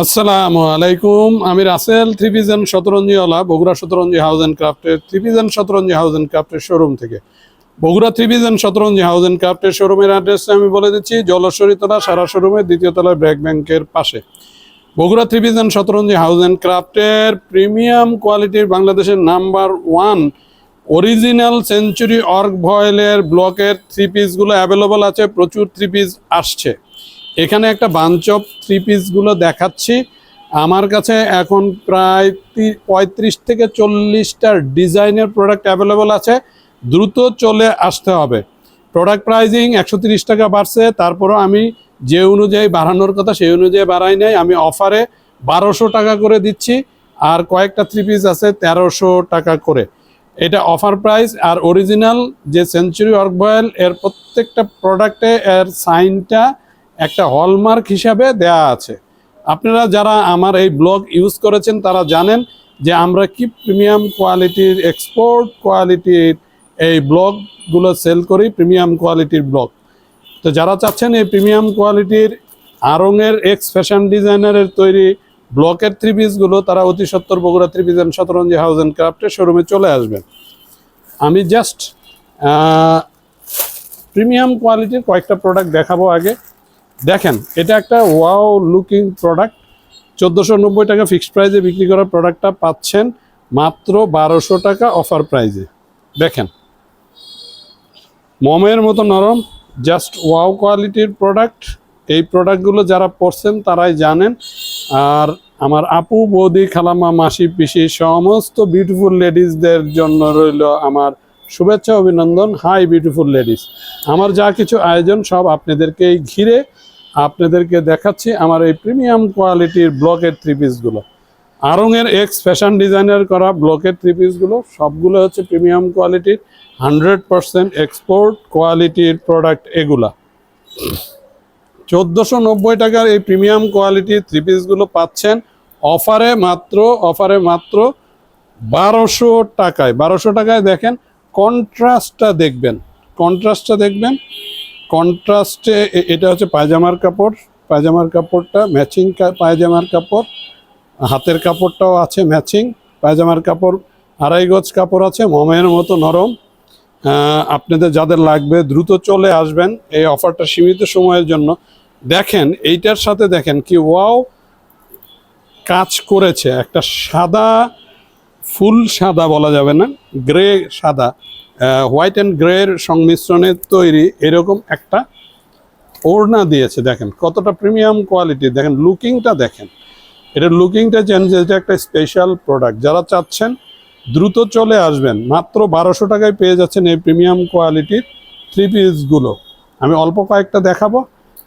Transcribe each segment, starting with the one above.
আসসালামু আলাইকুম। আমি রাসেল থ্রি পিজন শতরঞ্জিওয়ালা, বগুড়া শতরঞ্জি হাউস অ্যান্ড ক্রাফটের three pigeon Shatranji house and ক্রাফটের শোরুম থেকে। Bogura three pigeon Shatranji house and ক্রাফটের শোরুমের অ্যাড্রেসটা আমি বলে দিচ্ছি। জলশ্বরী তলা সারা শোরুমের দ্বিতীয় তলায় ব্র্যাক ব্যাংকের পাশে। Bogura three pigeon Shatranji house and ক্রাফটের প্রিমিয়াম কোয়ালিটির বাংলাদেশের নাম্বার 1 অরিজিনাল সেঞ্চুরি অর্ক ভয়েলের ব্লকের থ্রি পিসগুলো অ্যাভেলেবল আছে। প্রচুর থ্রি পিস আসছে। এখানে একটা বাঞ্চ অফ থ্রি পিসগুলো দেখাচ্ছি। আমার কাছে এখন প্রায় 35 থেকে 40টা ডিজাইনের প্রোডাক্ট অ্যাভেলেবল আছে। দ্রুত চলে আসতে হবে। প্রোডাক্ট প্রাইজিং 130 টাকা বাড়ছে, তারপরও আমি যে অনুযায়ী বাড়ানোর কথা সেই অনুযায়ী বাড়াই নাই। আমি অফারে 1200 টাকা করে দিচ্ছি, আর কয়েকটা থ্রি পিস আছে 1300 টাকা করে। এটা অফার প্রাইস। আর অরিজিনাল যে সেঞ্চুরি অর্ক ভয়েল এর প্রত্যেকটা প্রোডাক্টে এর সাইনটা একটা হলমার্ক হিসাবে দেয়া আছে। আপনারা যারা আমার এই ব্লগ ইউজ করেছেন তারা জানেন যে আমরা কি প্রিমিয়াম কোয়ালিটির এক্সপোর্ট কোয়ালিটির এই ব্লগগুলো সেল করি, প্রিমিয়াম কোয়ালিটির ব্লগ। তো যারা চাচ্ছেন এই প্রিমিয়াম কোয়ালিটির আড়ংয়ের এক্স ফ্যাশন ডিজাইনারের তৈরি ব্লকের থ্রি পিসগুলো, তারা অতি সত্বর Bogura three piece and Shatranji house and ক্রাফটের শোরুমে চলে আসবেন। আমি জাস্ট প্রিমিয়াম কোয়ালিটির কয়েকটা প্রোডাক্ট দেখাবো। আগে দেখেন, এটা একটা ওয়াও লুকিং প্রোডাক্ট। 1490 টাকা ফিক্সড প্রাইজে বিক্রি করা প্রোডাক্টটা পাচ্ছেন মাত্র 1200 টাকা অফার প্রাইজে। দেখেন, মমের মতো নরম, জাস্ট ওয়াও কোয়ালিটির প্রোডাক্ট। এই প্রোডাক্টগুলো যারা পরছেন তারাই জানেন। আর আমার আপু, বৌদি, খালামা, মাসি, পিসি সমস্ত বিউটিফুল লেডিসদের জন্য রইল আমার শুভেচ্ছা, অভিনন্দন। হাই বিউটিফুল লেডিস, আমার যা কিছু আয়োজন সব আপনাদেরকেই ঘিরে আপনাদেরকে দেখাচ্ছি আমার এই প্রিমিয়াম কোয়ালিটির ব্লকের থ্রি পিসগুলো। আড়ংয়ের এক্স ফ্যাশন ডিজাইনার করা ব্লকের থ্রি পিসগুলো সবগুলো হচ্ছে প্রিমিয়াম কোয়ালিটির, 100% এক্সপোর্ট কোয়ালিটির প্রোডাক্ট এগুলা। 1490 টাকার এই প্রিমিয়াম কোয়ালিটির থ্রি পিসগুলো পাচ্ছেন অফারে মাত্র 1200 টাকায়। 1200 টাকায় দেখেন কন্ট্রাস্টটা দেখবেন, কন্ট্রাস্টে এটা হচ্ছে পায়জামার কাপড়। পায়জামার কাপড়টা ম্যাচিং পায়জামার কাপড়, হাতের কাপড়টাও আছে ম্যাচিং। পায়জামার কাপড় 2.5 গজ কাপড় আছে, মমের মতো নরম। আপনাদের যাদের লাগবে দ্রুত চলে আসবেন, এই অফারটা সীমিত সময়ের জন্য। দেখেন এইটার সাথে দেখেন কি ওয়াও কাজ করেছে। একটা সাদা, ফুল সাদা বলা যাবে না, গ্রে সাদা, হোয়াইট অ্যান্ড গ্রের সংমিশ্রণে তৈরি এরকম একটা ওড়না দিয়েছে। দেখেন কতটা প্রিমিয়াম কোয়ালিটি, দেখেন লুকিংটা দেখেন, এটার লুকিংটা চেঞ্জ। এটা একটা স্পেশাল প্রোডাক্ট। যারা চাচ্ছেন দ্রুত চলে আসবেন। মাত্র 1200 টাকায় পেয়ে যাচ্ছেন এই প্রিমিয়াম কোয়ালিটির থ্রি পিসগুলো। আমি অল্প কয়েকটা দেখাবো,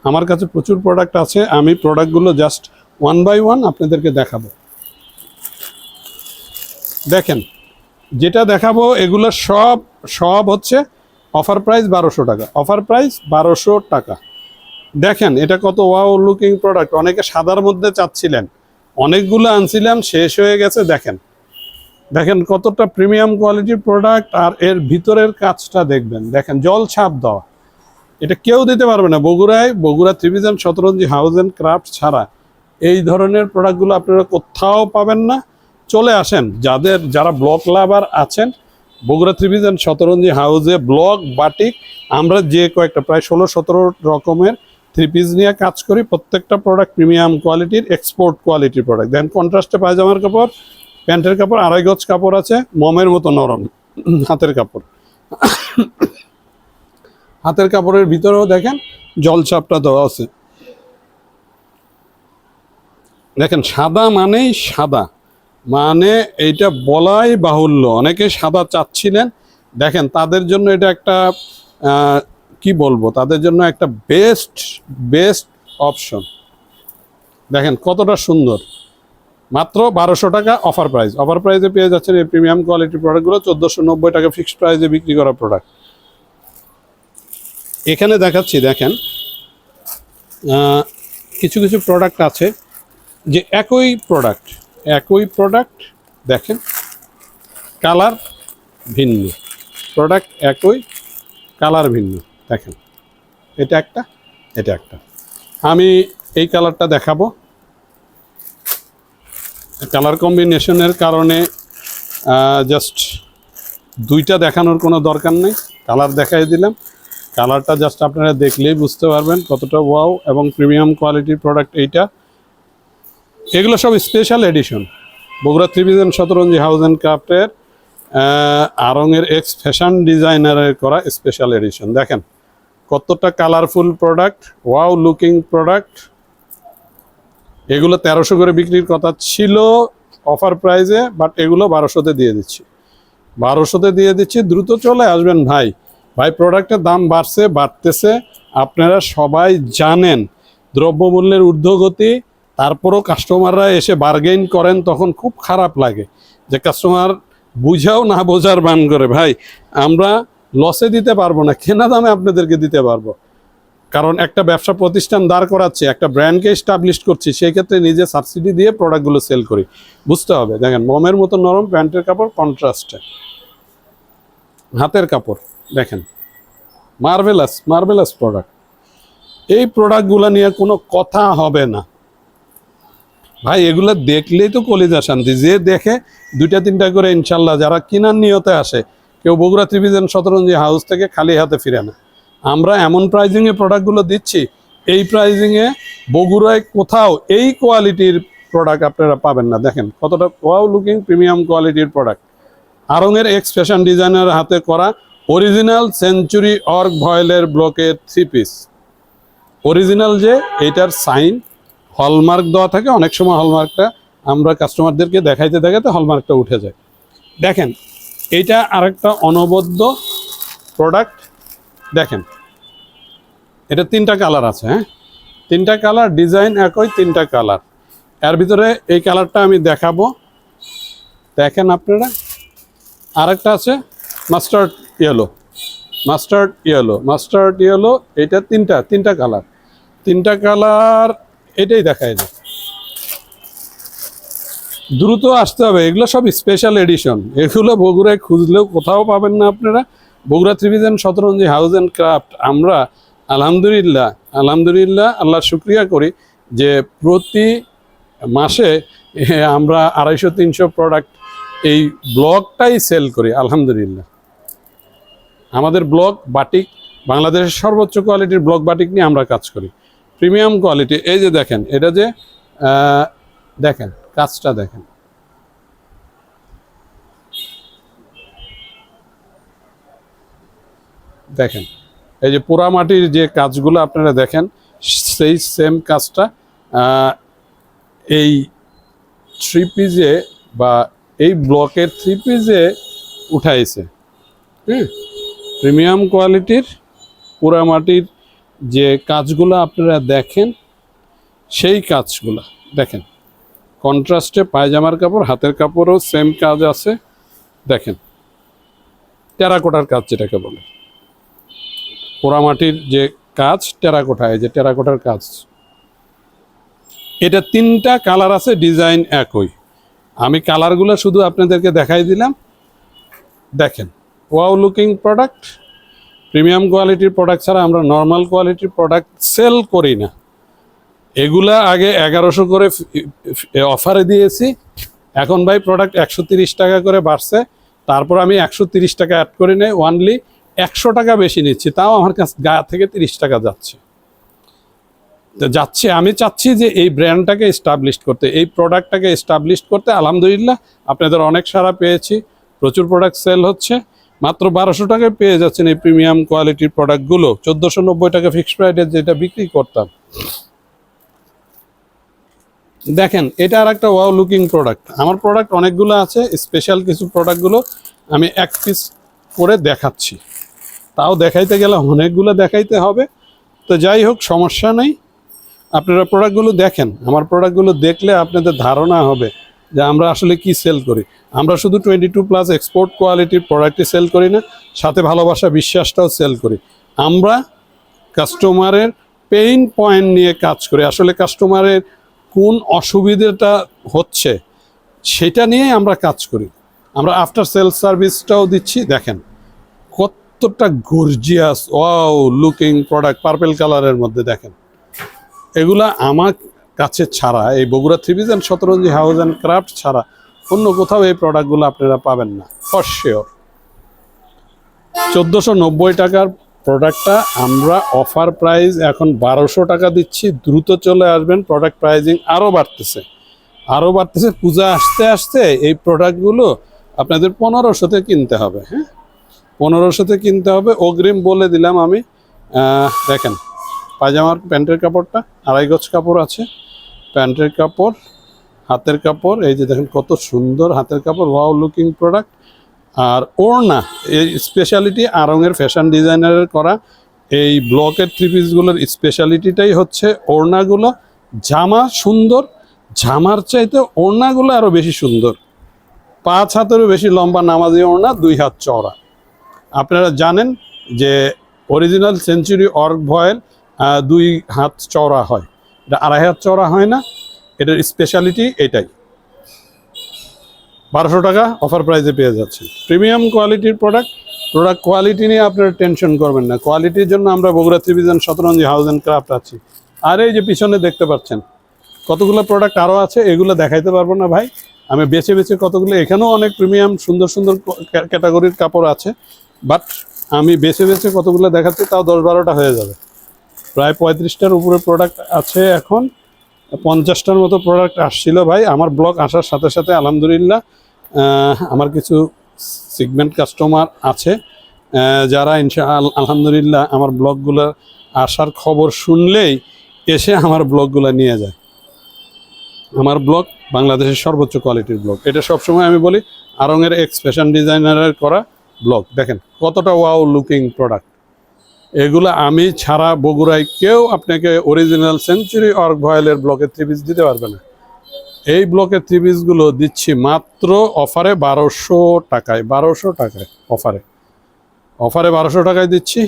আমার কাছে প্রচুর প্রোডাক্ট আছে। আমি প্রোডাক্টগুলো জাস্ট 1 বাই 1 আপনাদেরকে দেখাবো। দেখেন, যেটা দেখাবো এগুলো সব হচ্ছে অফার প্রাইস 1200 টাকা। অফার প্রাইস 1200 টাকা। দেখেন এটা কত ওয়াও লুকিং প্রোডাক্ট। অনেকে সাদার মধ্যে চাচ্ছিলেন, অনেকগুলো আনছিলাম, শেষ হয়ে গেছে। দেখেন কতটা প্রিমিয়াম কোয়ালিটির প্রোডাক্ট। আর এর ভিতরের কাজটা দেখবেন, দেখেন জল ছাপ দেওয়া, এটা কেউ দিতে পারবে না। Bogura three piece and Shatranji house and craft ছাড়া এই ধরনের প্রোডাক্টগুলো আপনারা কোথাও পাবেন না। চলে আসেন, যারা ব্লক লাভার আছেন, বগুড়া থ্রি পিস অ্যান্ড শতরঞ্জি হাউসে ব্লক বাটিক আমরা যে কয়েকটা প্রায় 16-17 রকমের থ্রি পিস নিয়ে কাজ করি। প্রত্যেকটা প্রোডাক্ট প্রিমিয়াম কোয়ালিটির, এক্সপোর্ট কোয়ালিটির প্রোডাক্ট। দেন কন্ট্রাস্টে পায়জামার কাপড়, প্যান্টের কাপড় 2.5 গজ কাপড় আছে, মমের মতো নরম। হাতের কাপড়, হাতের কাপড়ের ভিতরেও দেখেন জলছাপটা দেওয়া আছে। দেখেন সাদা মানেই সাদা, মানে এইটা বলাই বাহুল্য। অনেকে সাদা চাচ্ছিলেন, দেখেন তাদের জন্য এটা একটা কি বলবো, তাদের জন্য একটা বেস্ট অপশন। দেখেন কতটা সুন্দর। মাত্র 1200 টাকা অফার প্রাইস। অফার প্রাইসে পেয়ে যাচ্ছেন এই প্রিমিয়াম কোয়ালিটির প্রোডাক্টগুলো। 1490 টাকা ফিক্সড প্রাইসে বিক্রি করা প্রোডাক্ট। এখানে দেখাচ্ছি, দেখেন কিছু প্রোডাক্ট আছে যে একই প্রোডাক্ট দেখেন কালার ভিন্ন, প্রোডাক্ট একই, কালার ভিন্ন। দেখেন এটা একটা, এটা একটা। আমি এই কালারটা দেখাবো। কালার কম্বিনেশনের কারণে জাস্ট দুইটা দেখানোর কোনো দরকার নেই, কালার দেখাই দিলাম। কালারটা জাস্ট আপনারা দেখলেই বুঝতে পারবেন কতটা ওয়াও এবং প্রিমিয়াম কোয়ালিটির প্রোডাক্ট এইটা। এগুলো সব special edition, Bogura three pigeon Shatranji house and ক্রাফটের আড়ং-এর এক্স ফ্যাশন ডিজাইনারের করা স্পেশাল এডিশন। দেখেন কতটা colourful product, wow looking product. এগুলো 1300 করে বিক্রির কথা ছিল অফার প্রাইজে, বাট এগুলো 1200-তে দিয়ে দিচ্ছি, 1200-তে দিয়ে দিচ্ছি। দ্রুত চলে আসবেন ভাই। ভাই প্রোডাক্টের দাম বাড়তেছে, আপনারা সবাই জানেন দ্রব্যমূল্যের ঊর্ধ্বগতি। তারপরও কাস্টমাররা এসে বার্গেইন করেন, তখন খুব খারাপ লাগে যে কাস্টমার বুঝাও না বোঝার বান করে। ভাই আমরা লসে দিতে পারবো না, কেনা দামে আপনাদেরকে দিতে পারবো, কারণ একটা ব্যবসা প্রতিষ্ঠান দাঁড় করাচ্ছি, একটা ব্র্যান্ডকে এস্টাবলিশ করছি, সেই ক্ষেত্রে নিজে সাবসিডি দিয়ে প্রোডাক্টগুলো সেল করি, বুঝতে হবে। দেখেন মোমের মতো নরম প্যান্টের কাপড়, কন্ট্রাস্টে হাতের কাপড়, দেখেন মার্ভেলাস প্রোডাক্ট। এই প্রোডাক্টগুলো নিয়ে কোনো কথা হবে না ভাই, এগুলো দেখলেই তো কলিজা শান্তি। যে দেখে 2-3টা করে ইনশাল্লাহ যারা কিনার নিয়তে আসে, কেউ বগুড়া থ্রিপিজেন শতরঞ্জি হাউস থেকে খালি হাতে ফিরে না। আমরা এমন প্রাইজিংয়ে প্রোডাক্টগুলো দিচ্ছি, এই প্রাইজিংয়ে বগুড়ায় কোথাও এই কোয়ালিটির প্রোডাক্ট আপনারা পাবেন না। দেখেন কতটা ওয়াও লুকিং প্রিমিয়াম কোয়ালিটির প্রোডাক্ট। আড়ং-এর এক্স ফ্যাশন ডিজাইনার হাতে করা অরিজিনাল সেঞ্চুরি অর্গ ভয়েলের ব্লকের 3 পিস। অরিজিনাল যে এটার সাইন হলমার্ক দেওয়া থাকে, অনেক সময় হলমার্কটা আমরা কাস্টমারদেরকে দেখাইতে দেখাতে হলমার্কটা উঠে যায়। দেখেন এইটা আরেকটা অনবদ্য প্রোডাক্ট। দেখেন এটা 3টা কালার আছে, হ্যাঁ 3টা কালার, ডিজাইন একই, 3টা কালার। এর ভিতরে এই কালারটা আমি দেখাবো, দেখেন আপনারা। আরেকটা আছে মাস্টার্ড ইয়েলো, এটা 3টা কালার, 3টা কালার। এটাই দেখায় না, দ্রুত আসতে হবে। এগুলো সব স্পেশাল এডিশন, এগুলো বগুড়ায় খুঁজলেও কোথাও পাবেন না আপনারা। Bogura three pigeon Shatranji house and craft আমরা আলহামদুলিল্লাহ আল্লাহর শুকরিয়া করি যে প্রতি মাসে আমরা 250-300 প্রোডাক্ট এই ব্লকটাই সেল করি আলহামদুলিল্লাহ। আমাদের ব্লক বাটিক, বাংলাদেশের সর্বোচ্চ কোয়ালিটির ব্লক বাটিক নিয়ে আমরা কাজ করি, প্রিমিয়াম কোয়ালিটি। এই যে দেখেন, এটা যে দেখেন কাজটা দেখেন, দেখেন এই যে পোড়ামাটির যে কাজগুলো আপনারা দেখেন, সেই সেম কাজটা এই 3 পিসে বা এই ব্লকের 3 পিসে উঠাইছে। প্রিমিয়াম কোয়ালিটির পোড়ামাটির যে কাজগুলো আপনারা দেখেন, সেই কাজগুলো দেখেন কন্ট্রাস্টে। পায়জামার কাপড়, হাতের কাপড়ও সেম কাজ আছে। দেখেন টেরাকোটার কাজ যেটাকে বলে, পোড়ামাটির যে কাজ টেরাকোটা, এই যে টেরাকোটার কাজ। এটা 3টা কালার আছে, ডিজাইন একই। আমি কালারগুলো শুধু আপনাদেরকে দেখাই দিলাম। দেখেন ওয়াও লুকিং প্রোডাক্ট, প্রিমিয়াম কোয়ালিটির প্রোডাক্ট ছাড়া আমরা নর্মাল কোয়ালিটির প্রোডাক্ট সেল করি না। এগুলা আগে 1100 করে অফারে দিয়েছি, এখন ভাই প্রোডাক্ট 130 টাকা করে বাড়ছে। তারপর আমি 130 টাকা অ্যাড করে নেই, ওয়ানলি 100 টাকা বেশি নিচ্ছি, তাও আমার কাছে গা থেকে 30 টাকা যাচ্ছে। আমি চাচ্ছি যে এই ব্র্যান্ডটাকে এস্টাবলিশ করতে, এই প্রোডাক্টটাকে এস্টাবলিশ করতে। আলহামদুলিল্লাহ আপনাদের অনেক সাড়া পেয়েছি, প্রচুর প্রোডাক্ট সেল হচ্ছে। মাত্র 1200 টাকায় পেয়ে যাচ্ছেন এই প্রিমিয়াম কোয়ালিটির প্রোডাক্টগুলো। 1490 টাকা ফিক্সড প্রাইসে যেটা বিক্রি করতাম। দেখেন এটা আর একটা ওয়াও লুকিং প্রোডাক্ট। আমার প্রোডাক্ট অনেকগুলো আছে, স্পেশাল কিছু প্রোডাক্টগুলো আমি 1 পিস করে দেখাচ্ছি, তাও দেখাইতে গেলে অনেকগুলো দেখাইতে হবে। তো যাই হোক, সমস্যা নেই, আপনারা প্রোডাক্টগুলো দেখেন। আমার প্রোডাক্টগুলো দেখলে আপনাদের ধারণা হবে যে আমরা আসলে কি সেল করি। আমরা শুধু 22+ এক্সপোর্ট কোয়ালিটির প্রোডাক্টই সেল করি না, সাথে ভালোবাসা বিশ্বাসটাও সেল করি। আমরা কাস্টমারের পেইন পয়েন্ট নিয়ে কাজ করি, আসলে কাস্টমারের কোন অসুবিধাটা হচ্ছে সেটা নিয়ে আমরা কাজ করি। আমরা আফটার সেল সার্ভিসটাও দিচ্ছি। দেখেন কতটা gorgeous wow looking product, purple কালারের মধ্যে। দেখেন এগুলা কাছে ছাড়া, এই Bogura three piece and Shatranji house and craft ছাড়া অন্য কোথাও এই প্রোডাক্টগুলো আপনারা পাবেন না ফর শিওর। 1490 টাকার প্রোডাক্টটা আমরা অফার প্রাইস এখন 1200 টাকা দিচ্ছি। দ্রুত চলে আসবেন, প্রোডাক্ট প্রাইজিং আরও বাড়তেছে। পূজা আসতে আসতে এই প্রোডাক্টগুলো আপনাদের 1500-তে কিনতে হবে। হ্যাঁ, 1500-তে কিনতে হবে, অগ্রিম বলে দিলাম আমি। দেখেন পায়জামার প্যান্টের কাপড়টা 2.5 গজ কাপড় আছে, প্যান্টের কাপড়, হাতের কাপড়, এই যে দেখেন কত সুন্দর হাতের কাপড়, ওয়াও লুকিং প্রোডাক্ট। আর ওড়না, এই স্পেশালিটি আড়ং-এর ফ্যাশন ডিজাইনারের করা এই ব্লকের থ্রি পিসগুলোর স্পেশালিটিটাই হচ্ছে ওড়নাগুলো। জামা সুন্দর, জামার চাইতে ওড়নাগুলো আরও বেশি সুন্দর। 5 হাতেরও বেশি লম্বা নামাজি ওড়না, 2 হাত চওড়া। আপনারা জানেন যে অরিজিনাল সেঞ্চুরি অর্গ ভয়েল 2 হাত চওড়া হয়, এটা 2.5 হাত চওড়া হয় না। এটার স্পেশালিটি এটাই। 1200 টাকা অফার প্রাইসে পেয়ে যাচ্ছে। প্রিমিয়াম কোয়ালিটির প্রোডাক্ট কোয়ালিটি নিয়ে আপনারা টেনশন করবেন না। কোয়ালিটির জন্য আমরা Bogura three piece and Shatranji house and craft আছি। আর এই যে পিছনে দেখতে পাচ্ছেন কতগুলো প্রোডাক্ট আরও আছে, এগুলো দেখাইতে পারবো না ভাই, আমি বেছে বেছে কতগুলো, এখানেও অনেক প্রিমিয়াম সুন্দর সুন্দর ক্যাটাগরির কাপড় আছে, বাট আমি বেছে বেছে কতগুলো দেখাচ্ছি, তাও 10-12টা হয়ে যাবে। প্রায় 35টার উপরে প্রোডাক্ট আছে, এখন 50টার মতো প্রোডাক্ট আসছিল ভাই। আমার ব্লগ আসার সাথে সাথে আলহামদুলিল্লাহ আমার কিছু সিগমেন্ট কাস্টমার আছে যারা আলহামদুলিল্লাহ আমার ব্লগগুলো আসার খবর শুনলেই এসে আমার ব্লগগুলো নিয়ে যায়। আমার ব্লগ বাংলাদেশের সর্বোচ্চ কোয়ালিটির ব্লগ, এটা সবসময় আমি বলি। আড়ং-এর এক্স ফ্যাশন ডিজাইনারের করা ব্লগ, দেখেন কতটা ওয়াও লুকিং প্রোডাক্ট। এগুলো আমি ছাড়া বগুড়ায় কেউ আপনাকে অরিজিনাল সেঞ্চুরি অর্গ ভয়েলের ব্লকের থ্রি পিস দিতে পারবে না। এই ব্লকের থ্রি পিসগুলো দিচ্ছি মাত্র অফারে 1200 টাকায়। 1200 টাকায় অফারে 1200 টাকায় দিচ্ছি।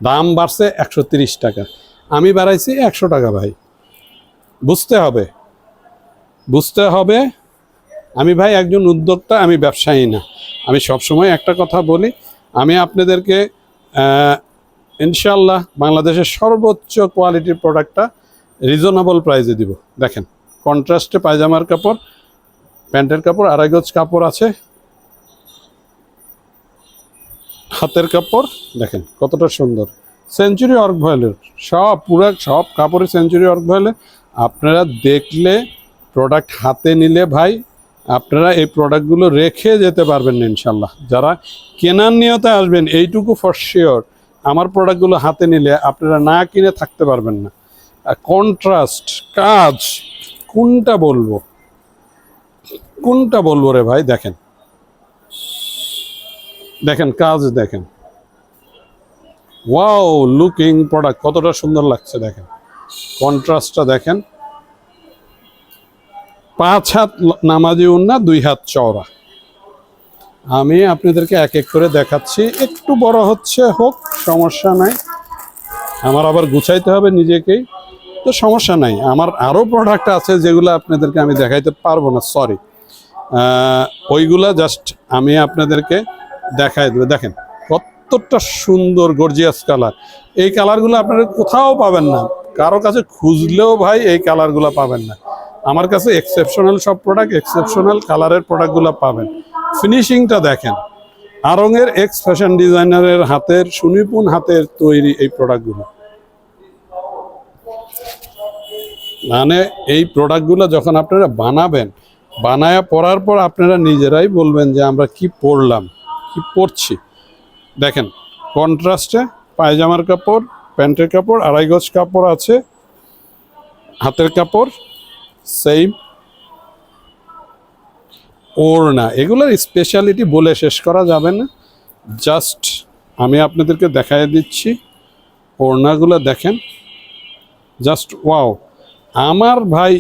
দাম বাড়ছে 130 টাকা, আমি বাড়াইছি 100 টাকা ভাই। বুঝতে হবে আমি ভাই একজন উদ্যোক্তা, আমি ব্যবসায়ী না। আমি সবসময় একটা কথা বলি, আমি আপনাদেরকে ইনশাল্লাহ বাংলাদেশের সর্বোচ্চ কোয়ালিটির প্রোডাক্টটা রিজনেবল প্রাইসে দিব। দেখেন কন্ট্রাস্টে পায়জামার কাপড়, প্যান্টের কাপড়, 2.5 গজ কাপড় আছে, হাতের কাপড় দেখেন কতটা সুন্দর। সেঞ্চুরি অর্গ ভয়েলের সব কাপড়ে সেঞ্চুরি অর্গ ভয়েলের। আপনারা দেখলে প্রোডাক্ট হাতে নিলে ভাই আপনারা এই প্রোডাক্টগুলো রেখে যেতে পারবেন না ইনশাল্লাহ। যারা কেনার নিয়তে আসবেন এইটুকু ফর শিওর, আমার প্রোডাক্টগুলো হাতে নিলে আপনারা না কিনে থাকতে পারবেন না। কন্ট্রাস্ট কাজ কোনটা বলবো রে ভাই, দেখেন কাজ, দেখেন ওয়াও লুকিং প্রোডাক্ট, কতটা সুন্দর লাগছে। দেখেন কন্ট্রাস্টটা দেখেন, 5 হাত নামাজি ওড়না, 2 হাত চওড়া। আমি আপনাদেরকে এক এক করে দেখাচ্ছি, একটু বড় হচ্ছে হোক সমস্যা নাই, আমার আবার গুছাইতে হবে নিজেকেই, তো সমস্যা নাই। আমার আরও প্রোডাক্ট আছে যেগুলো আপনাদেরকে আমি দেখাইতে পারবো না, সরি। ওইগুলা জাস্ট আমি আপনাদেরকে দেখাই দেবো। দেখেন কতটা সুন্দর গর্জিয়াস কালার। এই কালারগুলো আপনারা কোথাও পাবেন না, কারো কাছে খুঁজলেও ভাই এই কালারগুলো পাবেন না। আমার কাছে এক্সেপশনাল সব প্রোডাক্ট, এক্সেপশনাল কালারের প্রোডাক্টগুলো পাবেন। ফিনিশিংটা দেখেন, আড়ং-এর এক্স ফ্যাশন ডিজাইনারের হাতের সুনিপুণ হাতের তৈরি এই প্রোডাক্টগুলো। মানে এই প্রোডাক্টগুলো যখন আপনারা বানাবেন, বানায়া পরার পর আপনারা নিজেরাই বলবেন যে আমরা কি পরলাম, কি পরছি। দেখেন কন্ট্রাস্টে পায়জামার কাপড়, প্যান্টের কাপড়, 2.5 গজ কাপড় আছে, হাতের কাপড় সেম, ওড়না। এগুলোর স্পেশালিটি বলে শেষ করা যাবে না, জাস্ট আমি আপনাদেরকে দেখাই দিচ্ছি। ওড়নাগুলো দেখেন জাস্ট ওয়াও। আমার ভাই,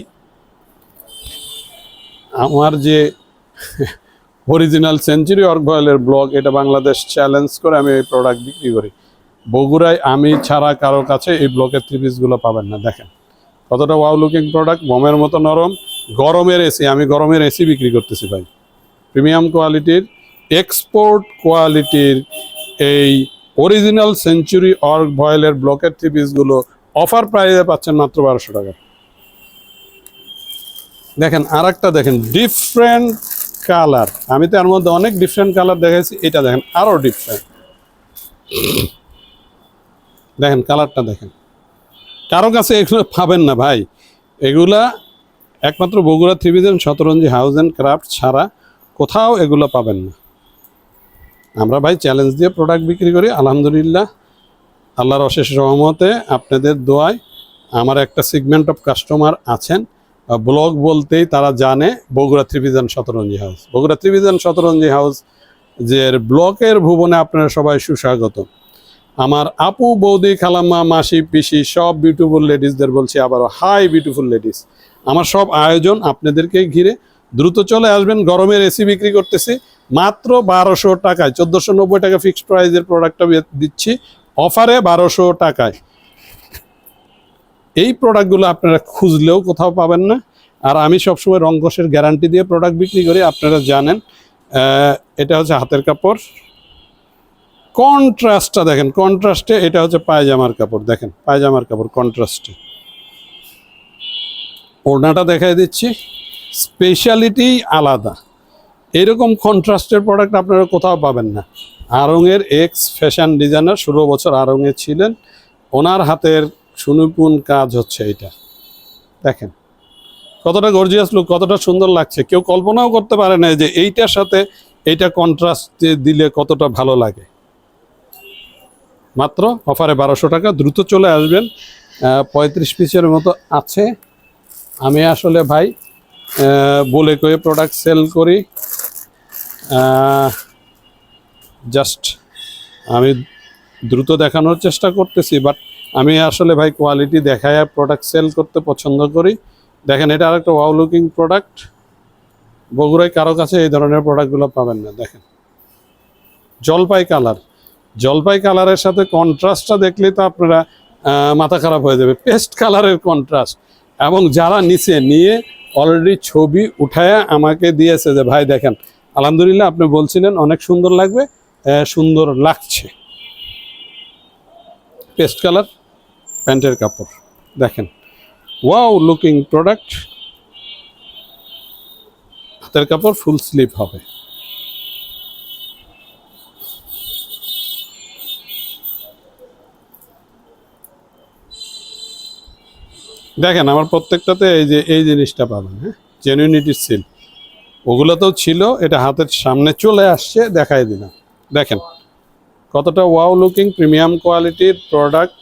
আমার যে অরিজিনাল সেঞ্চুরি অর্গ ভয়েলের ব্লগ, এটা বাংলাদেশ চ্যালেঞ্জ করে আমি এই প্রোডাক্ট বিক্রি করি। বগুড়ায় আমি ছাড়া কারো কাছে এই ব্লকের থ্রি পিসগুলো পাবেন না। দেখেন কতটা ওয়াও লুকিং প্রোডাক্ট, বোমের মতো নরম, গরমের এসি, আমি গরমের এসি বিক্রি করতেছি ভাই। প্রিমিয়াম কোয়ালিটির, এক্সপোর্ট কোয়ালিটির এই অরিজিনাল সেঞ্চুরি অর্গ ভয়েলের ব্লকের থ্রি পিসগুলো অফার প্রাইসে পাচ্ছেন মাত্র 1200 টাকা। দেখেন আর একটা দেখেন ডিফারেন্ট কালার, আমি তো এর মধ্যে অনেক ডিফারেন্ট কালার দেখাইছি, এটা দেখেন আরো ডিফারেন্ট, দেখেন কালারটা দেখেন, কারো কাছে এগুলো পাবেন না ভাই, এগুলা একমাত্র বগুড়া থ্রিভিশন শতরঞ্জি হাউস অ্যান্ড ক্রাফট ছাড়া কোথাও এগুলো পাবেন না। আমরা ভাই চ্যালেঞ্জ দিয়ে প্রোডাক্ট বিক্রি করি, আলহামদুলিল্লাহ আল্লাহর অশেষ রহমতে আপনাদের দোয়ায় আমার একটা সেগমেন্ট অফ কাস্টমার আছেন, ব্লগ বলতেই তারা জানে বগুড়া থ্রিভিশন শতরঞ্জি হাউস। বগুড়া থ্রিভিশন শতরঞ্জি হাউস যে ব্লকের ভুবনে আপনারা সবাই সুস্বাগত। আমার আপু, বৌদি, খালাম্মা, মাসি, পিসি সব বিউটিফুল লেডিসদের বলছি আবারও হাই বিউটিফুল লেডিস, আমার সব আয়োজন আপনাদেরকে ঘিরে, দ্রুত চলে আসবেন। গরমের এসি বিক্রি করতেছি মাত্র 1200 টাকায়, 1490 টাকা ফিক্সড প্রাইজের প্রোডাক্টটা দিচ্ছি অফারে 1200 টাকায়। এই প্রোডাক্টগুলো আপনারা খুঁজলেও কোথাও পাবেন না, আর আমি সবসময় রং কষের গ্যারান্টি দিয়ে প্রোডাক্ট বিক্রি করি, আপনারা জানেন। এটা হচ্ছে হাতের কাপড়, কন্ট্রাস্টটা দেখেন, কন্ট্রাস্টে এটা হচ্ছে পায়জামার কাপড়, দেখেন পায়জামার কাপড় কন্ট্রাস্টে। ওড়নাটা দেখাই দিচ্ছি, স্পেশালিটি আলাদা, এরকম কন্ট্রাস্টের প্রোডাক্ট আপনারা কোথাও পাবেন না। আড়ংয়ের এক্স ফ্যাশন ডিজাইনার, 16 বছর আড়ংয়ে ছিলেন, ওনার হাতের সুনিপুণ কাজ হচ্ছে এটা, দেখেন কতটা গর্জিয়াস লুক, কতটা সুন্দর লাগছে, কেউ কল্পনাও করতে পারে না যে এইটার সাথে এইটা কন্ট্রাস্ট দিলে কতটা ভালো লাগে। মাত্র অফারে 1200 টাকা, দ্রুত চলে আসবেন। 35 পিসের মতো আছে। আমি আসলে ভাই বলে কয়ে প্রোডাক্ট সেল করি, জাস্ট আমি দ্রুত দেখানোর চেষ্টা করতেছি, বাট আমি আসলে ভাই কোয়ালিটি দেখায় প্রোডাক্ট সেল করতে পছন্দ করি। দেখেন এটা আরেকটা ওয়াও লুকিং প্রোডাক্ট, বগুড়ায় কারো কাছে এই ধরনের প্রোডাক্টগুলো পাবেন না। দেখেন জলপাই কালার, জলপাই কালারের সাথে কন্ট্রাস্টটা দেখলে তো আপনারা মাথা খারাপ হয়ে যাবে, পেস্ট কালারের কন্ট্রাস্ট। এবং যারা নিচে নিয়ে অলরেডি ছবি উঠায়া আমাকে দিয়েছে যে ভাই দেখেন আলহামদুলিল্লাহ আপনি বলছিলেন অনেক সুন্দর লাগবে, সুন্দর লাগছে। পেস্ট কালার প্যান্টের কাপড়, দেখেন ওয়াও লুকিং প্রোডাক্ট, হাতের কাপড় ফুল স্লিভ হবে। দেখেন আমার প্রত্যেকটাতে এই যে এই জিনিসটা পাবেন, হ্যাঁ জেনুইনিটির সিল, ওগুলোতেও ছিল, এটা হাতের সামনে চলে আসছে দেখাই দিলাম। দেখেন কতটা ওয়াও লুকিং প্রিমিয়াম কোয়ালিটির প্রোডাক্ট।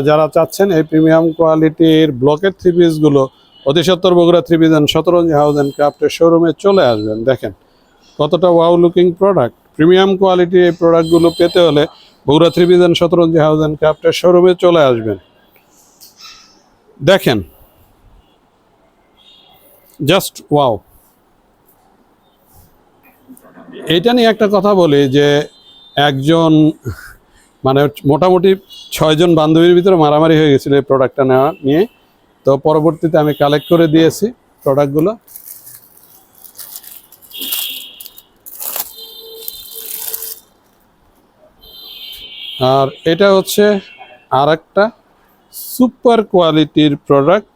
যারা চাচ্ছেন এই প্রিমিয়াম কোয়ালিটির ব্লকের থ্রি পিসগুলো অতি সত্তর বগুড়া থ্রিভিশন শতরঞ্জি হাউস অ্যান্ড ক্রাফটের শোরুমে চলে আসবেন। দেখেন কতটা ওয়াও লুকিং প্রোডাক্ট, প্রিমিয়াম কোয়ালিটির এই প্রোডাক্টগুলো পেতে হলে বগুড়া থ্রিভিশন শতরঞ্জি হাউস অ্যান্ড ক্রাফটের শোরুমে চলে আসবেন। দেখেন জাস্ট ওয়াও। এটা নিয়ে একটা কথা বলি যে একজন মানে মোটামুটি 6 জন বান্ধবীর ভিতরে মারামারি হয়ে গেছিলো এই প্রোডাক্টটা নেওয়া নিয়ে, তো পরবর্তীতে আমি কালেক্ট করে দিয়েছি প্রোডাক্টগুলো। আর এটা হচ্ছে আর একটা সুপার কোয়ালিটির প্রোডাক্ট,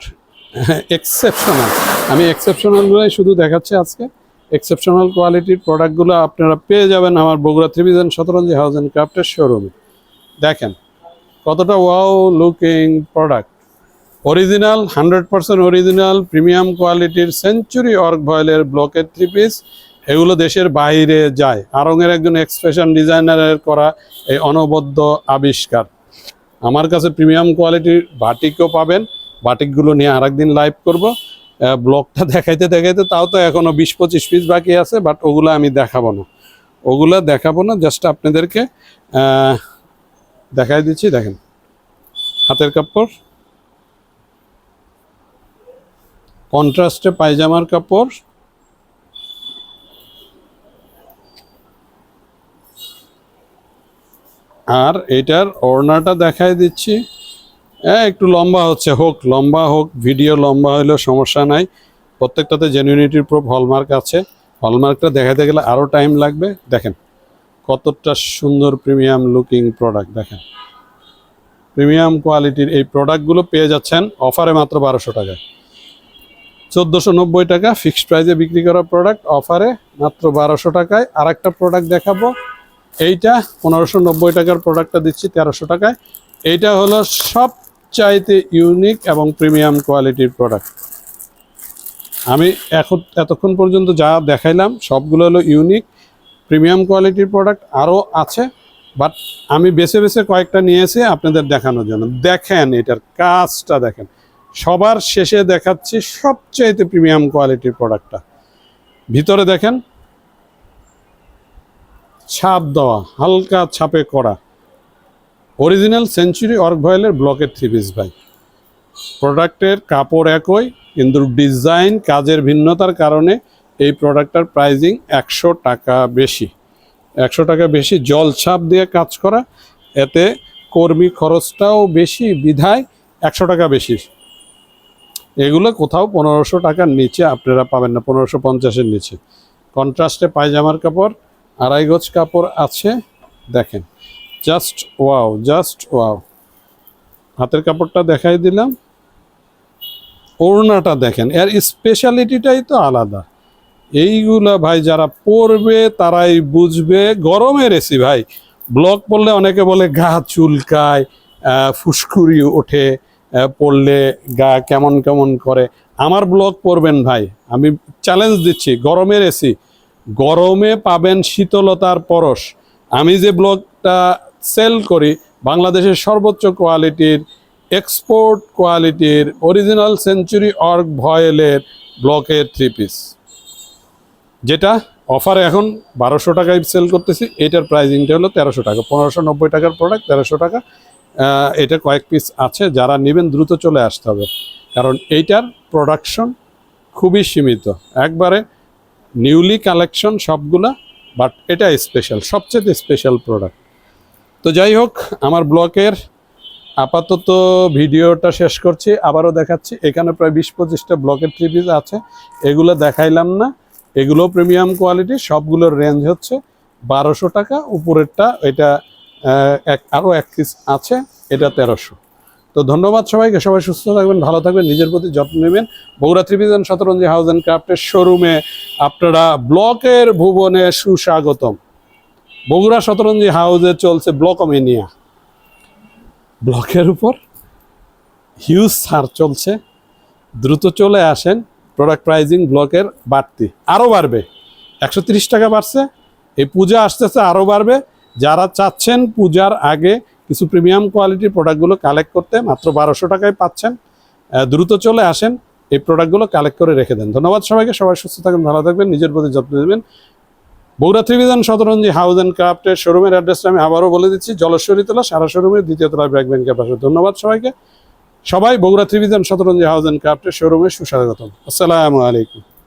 এক্সেপশনাল, আমি এক্সেপশনালগুলোই শুধু দেখাচ্ছি আজকে। এক্সেপশনাল কোয়ালিটির প্রোডাক্টগুলো আপনারা পেয়ে যাবেন আমার বগুড়া থ্রিভিশন শতরঞ্জি হাউস অ্যান্ড ক্রাফটের শোরুমে। দেখেন কতটা wow looking product, original 100% original premium কোয়ালিটির সেঞ্চুরি অর্ক ভয়েলের ব্লকের থ্রি পিস, এগুলো দেশের বাইরে যায়। আড়ংয়ের একজন এক্সপ্রেশন ডিজাইনারের করা এই অনবদ্য আবিষ্কার। আমার কাছে প্রিমিয়াম কোয়ালিটির বাটিকও পাবেন, বাটিকগুলো নিয়ে আরেকদিন লাইভ করব। ব্লকটা দেখাইতে দেখাইতে তাও তো এখনও 20-25 পিস বাকি আছে, বাট ওগুলো আমি দেখাবো না, জাস্ট আপনাদেরকে দেখাই দিচ্ছি। দেখেন হাতের কাপড়, কন্ট্রাস্টে পায়জামার কাপড়, আর এটার ওড়নাটা দেখাই দিচ্ছি। একটু লম্বা হচ্ছে, লম্বা হোক, ভিডিও লম্বা হলেও সমস্যা নাই, প্রত্যেকটাতে জেনুইনিটির প্রুফ হলমার্ক আছে। হলমার্কটা দেখাতে গেলে আরও টাইম লাগবে। দেখেন কতটা সুন্দর প্রিমিয়াম লুকিং প্রোডাক্ট, দেখেন প্রিমিয়াম কোয়ালিটির এই প্রোডাক্টগুলো পেয়ে যাচ্ছেন অফারে মাত্র 1200 টাকায়। 1490 টাকা ফিক্সড প্রাইসে বিক্রি করা প্রোডাক্ট, অফারে মাত্র 1200 টাকায়। আর একটা প্রোডাক্ট দেখাবো, এইটা 1590 টাকার প্রোডাক্টটা দিচ্ছি 1300 টাকায়। এইটা হলো সবচাইতে ইউনিক এবং প্রিমিয়াম কোয়ালিটির প্রোডাক্ট। আমি এতক্ষণ পর্যন্ত যা দেখাইলাম সবগুলো হলো ইউনিক প্রিমিয়াম কোয়ালিটির প্রোডাক্ট, আরও আছে, বাট আমি বেছে বেছে কয়েকটা নিয়েছি আপনাদের দেখানোর জন্য। দেখেন এটার কাজটা দেখেন, সবার শেষে দেখাচ্ছি সবচাইতে প্রিমিয়াম কোয়ালিটির প্রোডাক্টটা। ভিতরে দেখেন ছাপ দেওয়া, হালকা ছাপে করা, অরিজিনাল সেঞ্চুরি অর্ক ভয়েলের ব্লকের 3 পিস ভাই। প্রোডাক্টের কাপড় একই, কিন্তু ডিজাইন কাজের ভিন্নতার কারণে এই প্রোডাক্টটার প্রাইজিং 100 টাকা বেশি। 100 টাকা বেশি, জল ছাপ দিয়ে কাজ করা, এতে কর্মী খরচটাও বেশি বিধায় 100 টাকা বেশি। এগুলো কোথাও 1500 টাকার নিচে আপনারা পাবেন না, 1550-এর নিচে। কন্ট্রাস্টে পায়জামার কাপড়, 2.5 গজ কাপড় আছে। দেখেন জাস্ট ওয়াও, জাস্ট ওয়াও। হাতের কাপড়টা দেখাই দিলাম, ওড়নাটা দেখেন, এর স্পেশালিটিটাই তো আলাদা। এইগুলা ভাই যারা পরবে তারাই বুঝবে। গরমের এসি ভাই, ব্লক পরলে অনেকে বলে গা চুলকায়, ফুসকুড়ি ওঠে, পরলে গা কেমন কেমন করে। আমার ব্লক পরবেন ভাই, আমি চ্যালেঞ্জ দিচ্ছি, গরমের এসি, গরমে পাবেন শীতলতার পরশ। আমি যে ব্লকটা সেল করি বাংলাদেশের সর্বোচ্চ কোয়ালিটির, এক্সপোর্ট কোয়ালিটির অরিজিনাল সেঞ্চুরি অর্ক ভয়েলের ব্লকের 3 পিস, যেটা অফারে এখন 1200 টাকায় সেল করতেছি। এটার প্রাইজিংটা হলো 1300 টাকা। 1590 টাকার প্রোডাক্ট 1300 টাকা। এটা কয়েক পিস আছে, যারা নেবেন দ্রুত চলে আসতে হবে, কারণ এইটার প্রোডাকশন খুবই সীমিত, একবারে নিউলি কালেকশন সবগুলা, বাট এটা স্পেশাল, সবচেয়ে স্পেশাল প্রোডাক্ট। তো যাই হোক, আমার ব্লকের আপাতত ভিডিওটা শেষ করছি। আবারও দেখাচ্ছি, এখানে প্রায় 20-25টা ব্লকের 3 পিস আছে, এগুলো দেখাইলাম না। এগুলো প্রিমিয়াম কোয়ালিটি, সবগুলোর রেঞ্জ হচ্ছে 1200 টাকা। উপরেরটা এটা আরও 1 পিস আছে, এটা 1300। তো ধন্যবাদ সবাইকে, সবাই সুস্থ থাকবেন, ভালো থাকবেন, নিজের প্রতি যত্ন নেবেন। Bogura 3 piece and Shatranji house and ক্রাফটের শোরুমে আপনারা ব্লকের ভুবনে সুস্বাগতম। বগুড়া শতরঞ্জি হাউসে চলছে ব্লকমেনিয়া, ব্লকের উপর হিউজ ছাড় চলছে, দ্রুত চলে আসেন। প্রোডাক্ট প্রাইজিং ব্লকের বাড়তি, আরও বাড়বে, 130 টাকা বাড়ছে, এই পূজা আসতেছে আরও বাড়বে। যারা চাচ্ছেন পূজার আগে কিছু প্রিমিয়াম কোয়ালিটির প্রোডাক্টগুলো কালেক্ট করতে, মাত্র 1200 টাকায় পাচ্ছেন। দ্রুত চলে আসেন, এই প্রোডাক্টগুলো কালেক্ট করে রেখে দেন। ধন্যবাদ সবাইকে, সবাই সুস্থ থাকবেন, ভালো থাকবেন, নিজের প্রতি যত্ন নেবেন। Bogura 3 piece and Shatranji house and ক্রাফটের শোরুমের অ্যাড্রেসটা আমি আবারও বলে দিচ্ছি, জলেশ্বরী তলা, সারা শোরুমের 2য় তলায় ব্র্যাক ব্যাংকের পাশে। ধন্যবাদ সবাইকে, সবাই Bogura 3 piece and Shatranji house and ক্রাফটের শোরুমে সুস্বাগতম। আসসালামু আলাইকুম।